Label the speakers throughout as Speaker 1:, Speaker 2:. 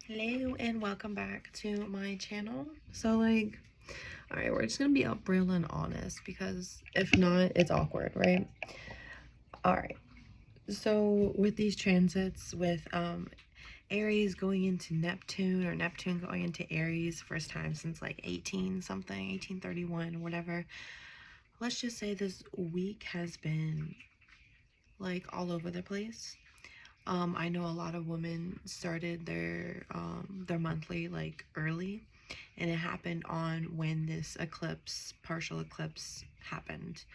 Speaker 1: Hello and welcome back to my channel. Alright, we're just gonna be up real and honest because if not, it's awkward, right? Alright, so with these transits, with Aries going into Neptune or Neptune going into Aries, first time since like 18 something, 1831, whatever. Let's just say this week has been like all over the place. I know a lot of women started their monthly like early, and it happened on when this eclipse, partial eclipse, happened.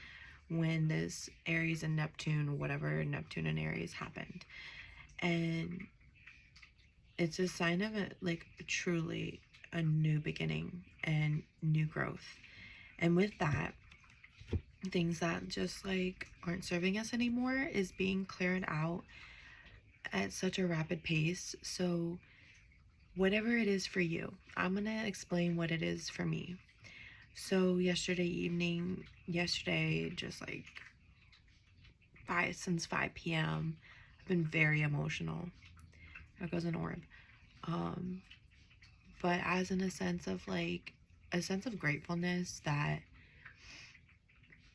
Speaker 1: When this Aries and Neptune, or whatever, Neptune and Aries happened, and it's a sign of it, like truly a new beginning and new growth. And with that, things that just like aren't serving us anymore is being cleared out at such a rapid pace. So whatever it is for you, I'm gonna explain what it is for me. So yesterday, just like since 5 p.m., I've been very emotional. There goes an orb. Um, but as in a sense of like a sense of gratefulness that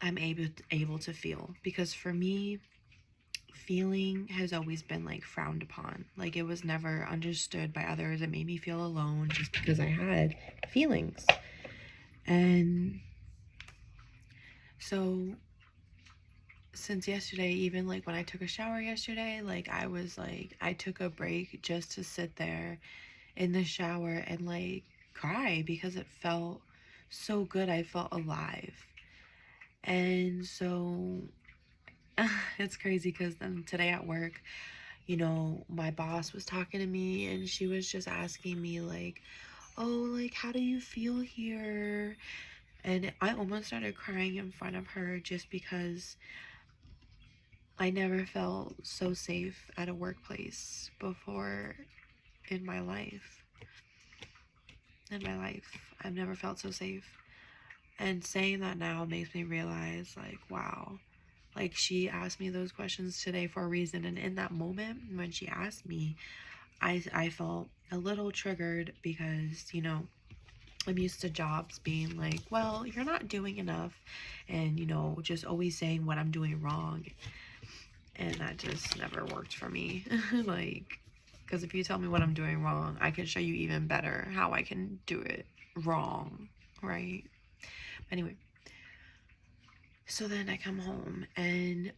Speaker 1: I'm able to feel, because for me, feeling has always been like frowned upon. Like it was never understood by others. It made me feel alone just because I had feelings. And so since yesterday, even like when I took a shower yesterday, like I took a break just to sit there in the shower and like cry because it felt so good. I felt alive. And so it's crazy because then today at work, my boss was talking to me and she was just asking me like, oh, like, how do you feel here? And I almost started crying in front of her just because I never felt so safe at a workplace before in my life. I've never felt so safe. And saying that now makes me realize, like, wow. Like, she asked me those questions today for a reason. And in that moment, when she asked me, I felt a little triggered because, I'm used to jobs being like, well, you're not doing enough. And, just always saying what I'm doing wrong. And that just never worked for me. Like, because if you tell me what I'm doing wrong, I can show you even better how I can do it wrong, right? Anyway, so then I come home and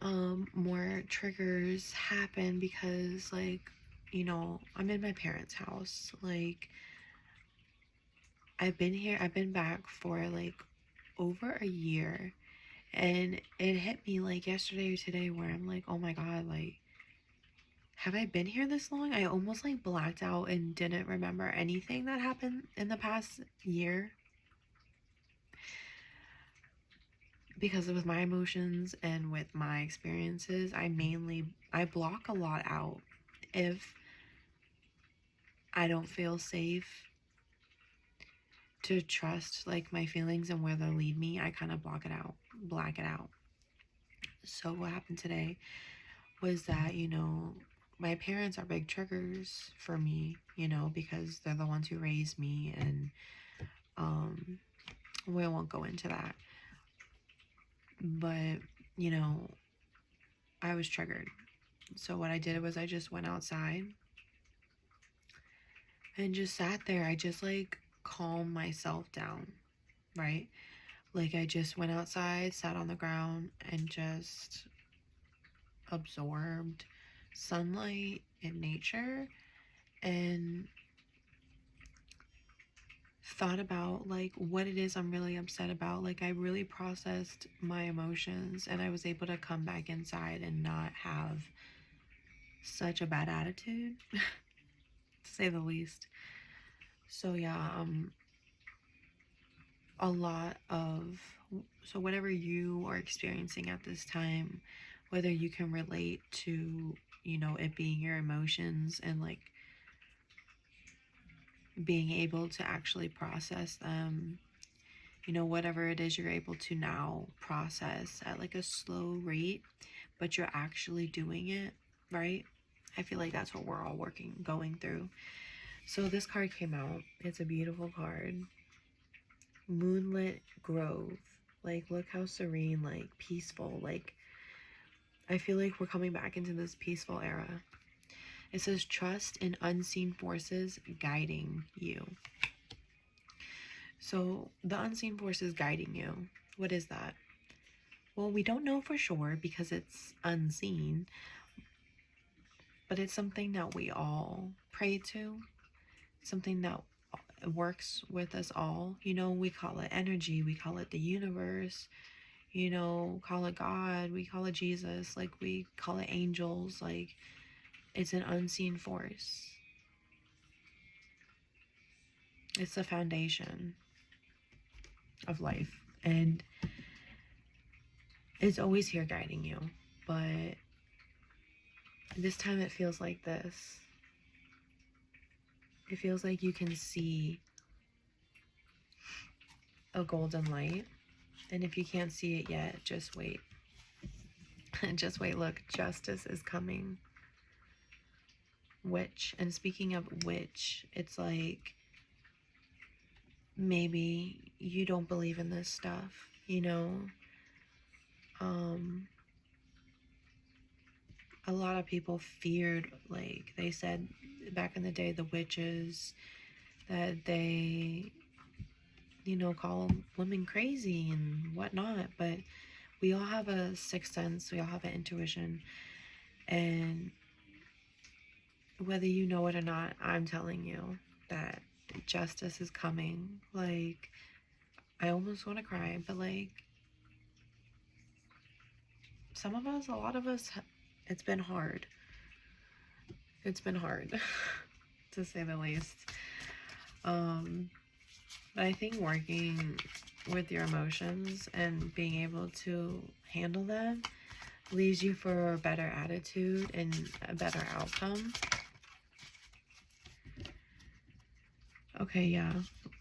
Speaker 1: more triggers happen because like, I'm in my parents' house. Like I've been back for like over a year, and it hit me like yesterday or today where I'm like, oh my god, like have I been here this long? I almost like blacked out and didn't remember anything that happened in the past year because with my emotions and with my experiences, I block a lot out. If I don't feel safe to trust like my feelings and where they'll lead me, I kind of black it out. So what happened today was that, my parents are big triggers for me, because they're the ones who raised me, and um we won't go into that. But, you know, I was triggered. So what I did was I just went outside and just sat there. I just like calmed myself down, right? Like I just went outside, sat on the ground, and just absorbed sunlight and nature, and thought about like what it is I'm really upset about. Like I really processed my emotions, and I was able to come back inside and not have such a bad attitude, to say the least. So yeah, a lot of so whatever you are experiencing at this time, whether you can relate to, it being your emotions and like being able to actually process them, whatever it is you're able to now process at like a slow rate, but you're actually doing it, right? I feel like that's what we're all going through. So this card came out. It's a beautiful card. Moonlit Grove. Like, look how serene, like, peaceful. Like, I feel like we're coming back into this peaceful era. It says, trust in unseen forces guiding you. So, the unseen forces guiding you. What is that? Well, we don't know for sure because it's unseen. But it's something that we all pray to. Something that works with us all. You know, we call it energy. We call it the universe. You know, call it God, we call it Jesus, like we call it angels, like it's an unseen force. It's the foundation of life, and it's always here guiding you, but this time it feels like this. It feels like you can see a golden light, and if you can't see it yet, just wait. Just wait. Look, justice is coming. Witch. And speaking of witch, it's like maybe you don't believe in this stuff, you know. A lot of people feared, like they said back in the day, the witches, that they, you know, call women crazy and whatnot. But we all have a sixth sense, we all have an intuition, and whether you know it or not, I'm telling you that justice is coming. Like, I almost want to cry, but like, some of us, a lot of us, it's been hard. It's been hard, to say the least. But I think working with your emotions and being able to handle them leaves you for a better attitude and a better outcome. Okay, yeah.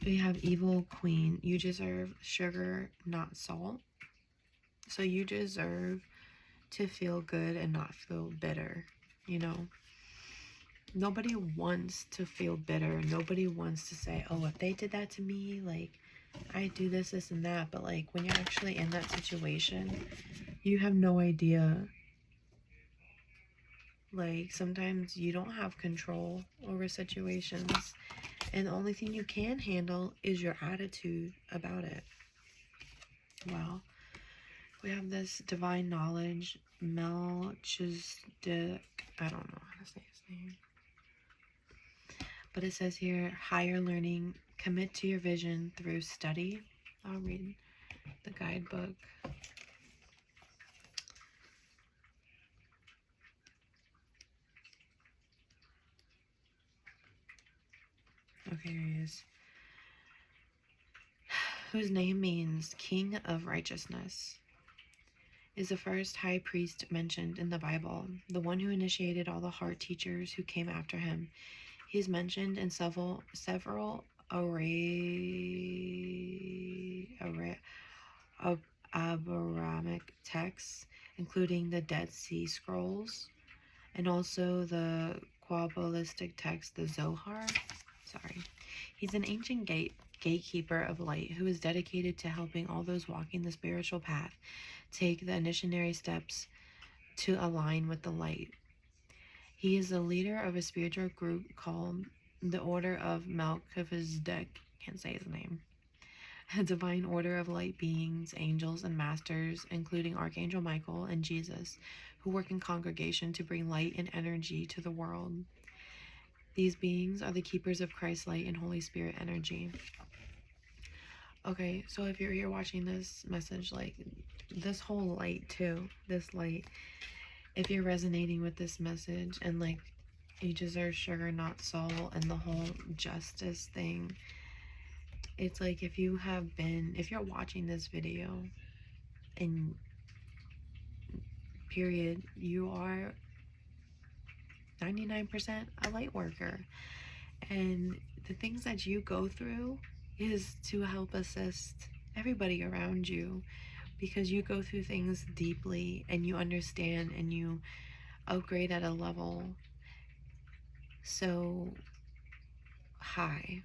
Speaker 1: We have Evil Queen. You deserve sugar, not salt. So you deserve to feel good and not feel bitter, you know. Nobody wants to feel bitter. Nobody wants to say, oh, if they did that to me, like, I do this, this, and that. But like, when you're actually in that situation, you have no idea. Like, sometimes you don't have control over situations, and the only thing you can handle is your attitude about it. Wow. We have this divine knowledge, Melchizedek. I don't know how to say his name. But it says here, higher learning, commit to your vision through study. I'll read the guidebook. Okay, here he is. Whose name means King of Righteousness, is the first high priest mentioned in the Bible, the one who initiated all the heart teachers who came after him. He is mentioned in several Abrahamic texts, including the Dead Sea Scrolls, and also the Kabbalistic text, the Zohar. He's an ancient gatekeeper of light who is dedicated to helping all those walking the spiritual path take the initiatory steps to align with the light. He is the leader of a spiritual group called the Order of Melchizedek. Can't say his name. A divine order of light beings, angels, and masters, including Archangel Michael and Jesus, who work in congregation to bring light and energy to the world. These beings are the keepers of Christ's light and Holy Spirit energy. Okay, so if you're here watching this message, like, this whole light too, this light, if you're resonating with this message and like you deserve sugar, not salt, and the whole justice thing, it's like if you're watching this video and period, you are 99% a light worker, and the things that you go through is to help assist everybody around you, because you go through things deeply and you understand and you upgrade at a level. So high.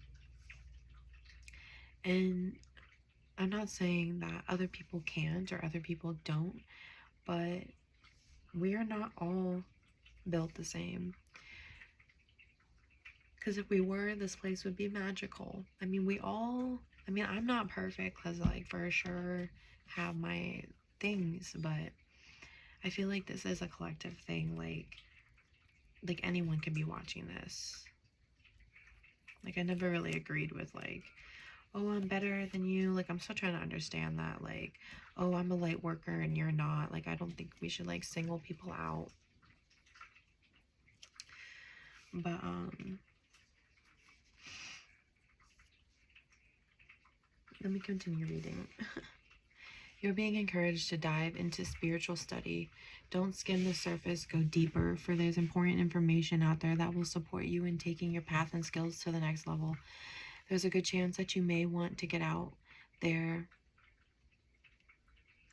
Speaker 1: And I'm not saying that other people can't or other people don't, but we are not all built the same. Because if we were, this place would be magical. I mean, I'm not perfect because, like, for sure have my things, but I feel like this is a collective thing. Like anyone can be watching this. Like, I never really agreed with, like, oh, I'm better than you. Like, I'm still trying to understand that, like, oh, I'm a light worker and you're not. Like, I don't think we should, like, single people out. But, let me continue reading. You're being encouraged to dive into spiritual study. Don't skim the surface, go deeper, for there's important information out there that will support you in taking your path and skills to the next level. There's a good chance that you may want to get out there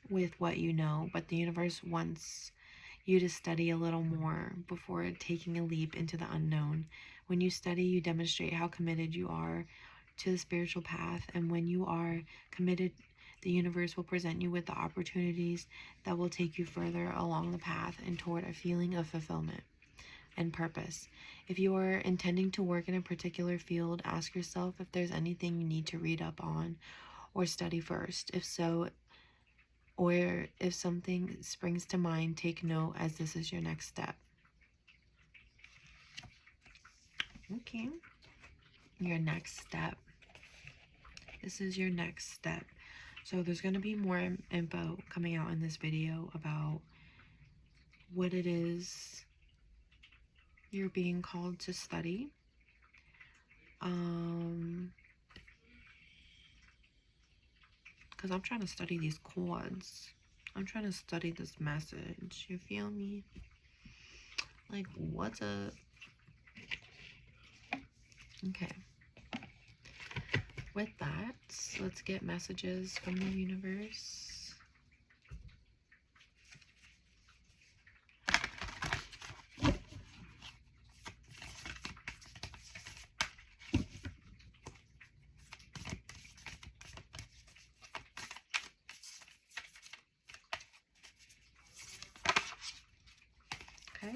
Speaker 1: with what you know, but the universe wants you to study a little more before taking a leap into the unknown. When you study, you demonstrate how committed you are to the spiritual path, and when you are committed, the universe will present you with the opportunities that will take you further along the path and toward a feeling of fulfillment and purpose. If you are intending to work in a particular field, ask yourself if there's anything you need to read up on or study first. If so, or if something springs to mind, take note, as this is your next step. Okay. Your next step. This is your next step. So there's going to be more info coming out in this video about what it is you're being called to study. Because I'm trying to study these chords. I'm trying to study this message. You feel me? Like, what's up? Okay. With that, let's get messages from the universe. Okay.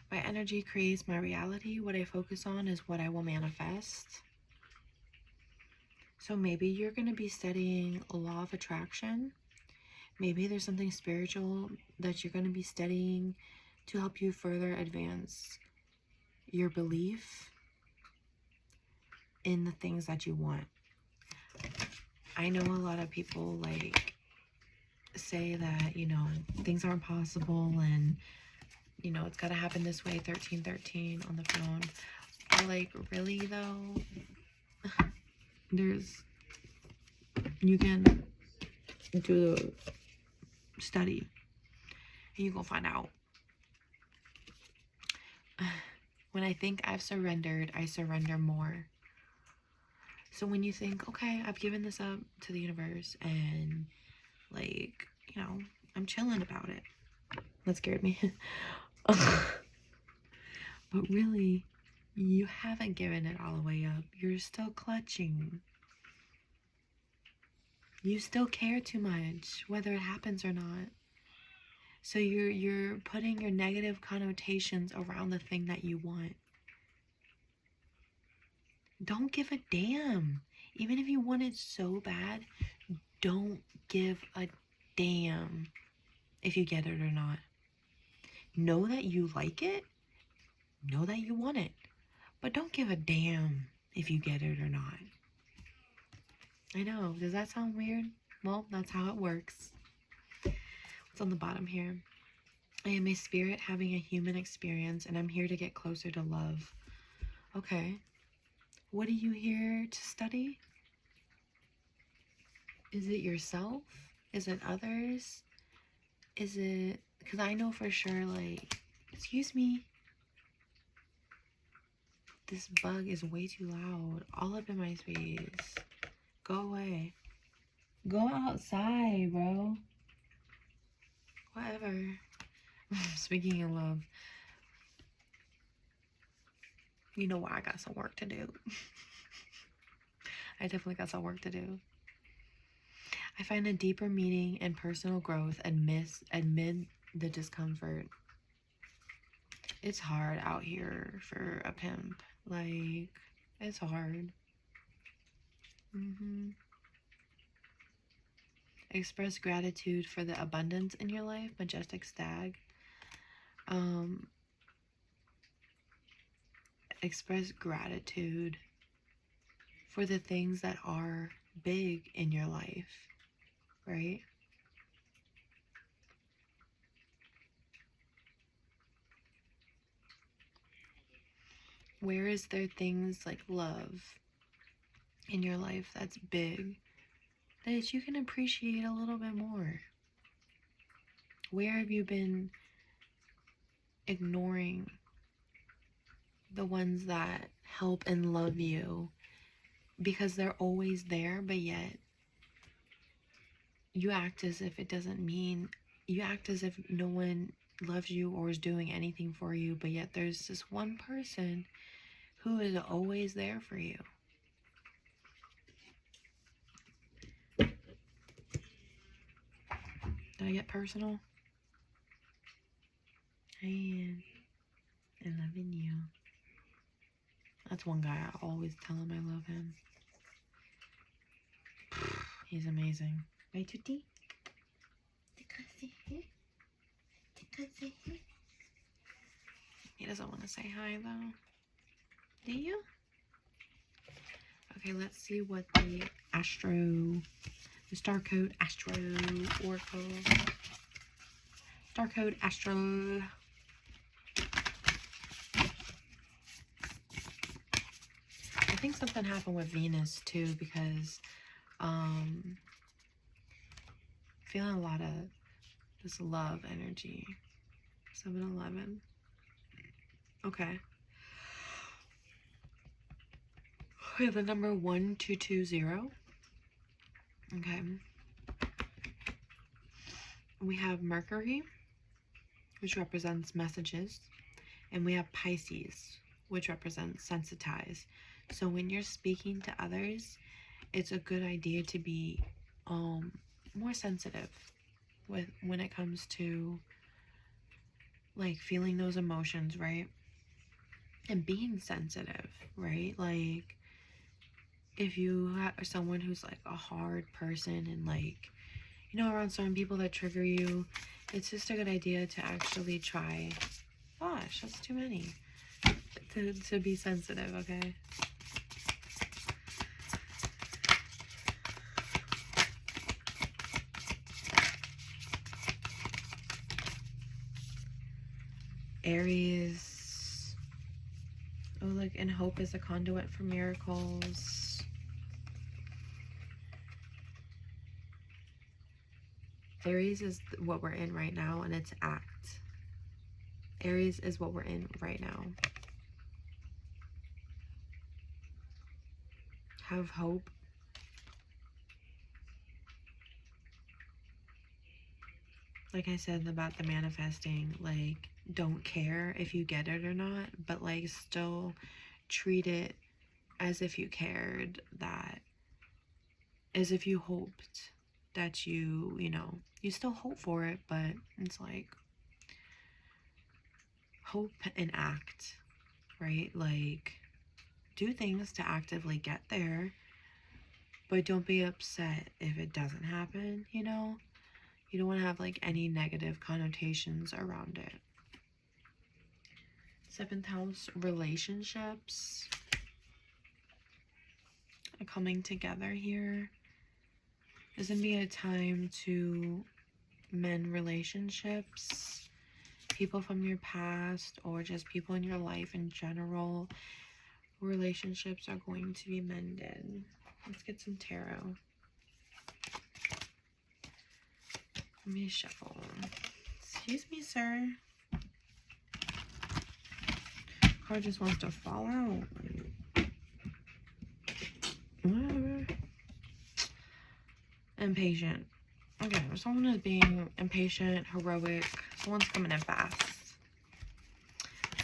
Speaker 1: My energy creates my reality. What I focus on is what I will manifest. So maybe you're going to be studying a law of attraction. Maybe there's something spiritual that you're going to be studying to help you further advance your belief in the things that you want. I know a lot of people, like, say that, you know, things aren't possible and, you know, it's got to happen this way, 1313 on the phone. But, like, really, though, you can do the study and you go find out. When I think I've surrendered, I surrender more. So when you think, okay, I've given this up to the universe and, like, you know, I'm chilling about it. That scared me. But really, you haven't given it all the way up. You're still clutching. You still care too much, whether it happens or not. So you're putting your negative connotations around the thing that you want. Don't give a damn. Even if you want it so bad, don't give a damn if you get it or not. Know that you like it. Know that you want it. But don't give a damn if you get it or not. I know. Does that sound weird? Well, that's how it works. What's on the bottom here? I am a spirit having a human experience, and I'm here to get closer to love. Okay. What are you here to study? Is it yourself? Is it others? Is it... Because I know for sure, like... Excuse me. This bug is way too loud. All up in my space. Go away. Go outside, bro. Whatever. Speaking of love. you know what? I got some work to do. I definitely got some work to do. I find a deeper meaning in personal growth amid the discomfort. It's hard out here for a pimp. Like, it's hard. Express gratitude for the abundance in your life, Majestic Stag. Express gratitude for the things that are big in your life, right? Where is there things like love in your life that's big that you can appreciate a little bit more? Where have you been ignoring the ones that help and love you because they're always there, but yet you act as if it doesn't mean, you act as if no one loves you or is doing anything for you, but yet there's this one person who is always there for you. Did I get personal? I am loving you. That's one guy I always tell him I love him. He's amazing. Right, Tutti? He doesn't want to say hi though. Do you? Okay, let's see what the star code Astro Oracle. Star code Astro. I think something happened with Venus too, because feeling a lot of this love energy. 7-11. Okay. We have the number 1220. Okay. We have Mercury, which represents messages, and we have Pisces, which represents sensitize. So when you're speaking to others, it's a good idea to be more sensitive when it comes to like feeling those emotions, right? And being sensitive, right? Like if you are someone who's like a hard person and like, you know, around certain people that trigger you, it's just a good idea to actually try, gosh, that's too many, to be sensitive, okay? Aries. Oh, look, and hope is a conduit for miracles. Aries is what we're in right now, and it's act. Aries is what we're in right now. Have hope. Like I said about the manifesting, like, don't care if you get it or not, but like still treat it as if you cared, that as if you hoped that you know, you still hope for it, but it's like hope and act, right? Like do things to actively get there, but don't be upset if it doesn't happen, you know? You don't want to have like any negative connotations around it. 7th house, relationships are coming together here. This would be a time to mend relationships, people from your past, or just people in your life in general. Relationships are going to be mended. Let's get some tarot. Let me shuffle. Excuse me, sir. Card just wants to fall out. Whatever. Impatient. Okay, someone is being impatient, heroic. Someone's coming in fast.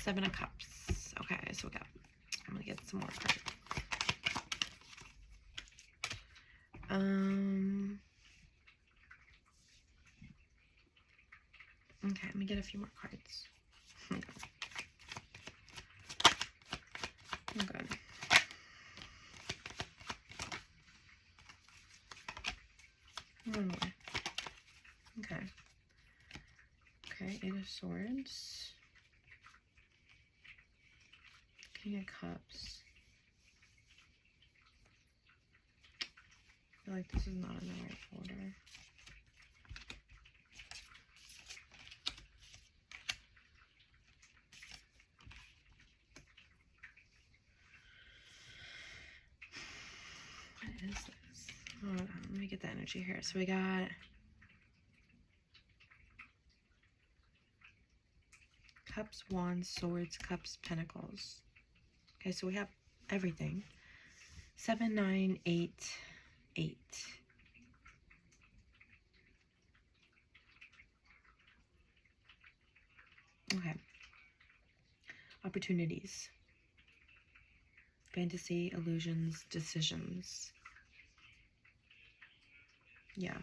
Speaker 1: 7 of Cups. Okay, so we got I'm gonna get some more cards. Okay, let me get a few more cards. Okay. Okay. One more. Okay. Okay, Eight of Swords. King of Cups. I feel like this is not in the right order. What is this? Hold on, let me get the energy here. So we got Cups, Wands, Swords, Cups, Pentacles. Okay, so we have everything. 7, 9, 8, 8. Okay. Opportunities. Fantasy, illusions, decisions. Yeah.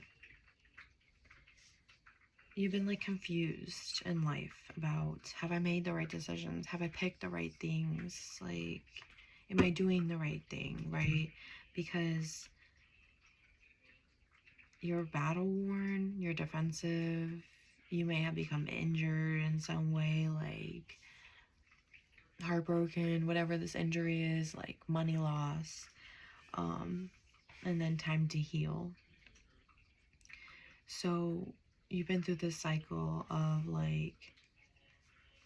Speaker 1: You've been like confused in life about, have I made the right decisions? Have I picked the right things? Like, am I doing the right thing, right? Because you're battle worn, you're defensive, you may have become injured in some way, like heartbroken, whatever this injury is, like money loss, and then time to heal. So you've been through this cycle of like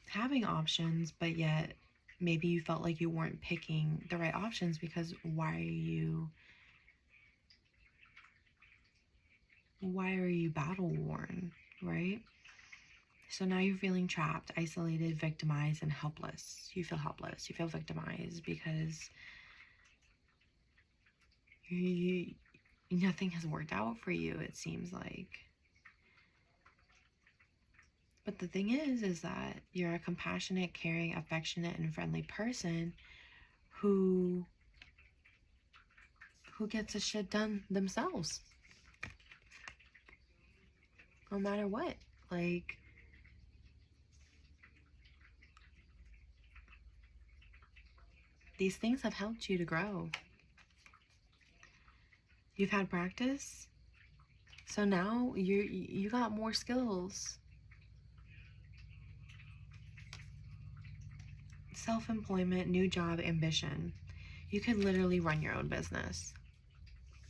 Speaker 1: having options, but yet maybe you felt like you weren't picking the right options because why are you battle worn, right? So now you're feeling trapped, isolated, victimized, and helpless. You feel helpless. You feel victimized because nothing has worked out for you, it seems like. But the thing is that you're a compassionate, caring, affectionate, and friendly person who gets the shit done themselves. No matter what. Like, these things have helped you to grow. You've had practice. So now you got more skills. Self-employment, new job, ambition. You could literally run your own business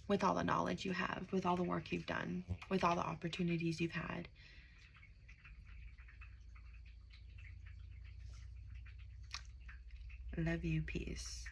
Speaker 1: with all the knowledge you have, with all the work you've done, with all the opportunities you've had. Love you. Peace.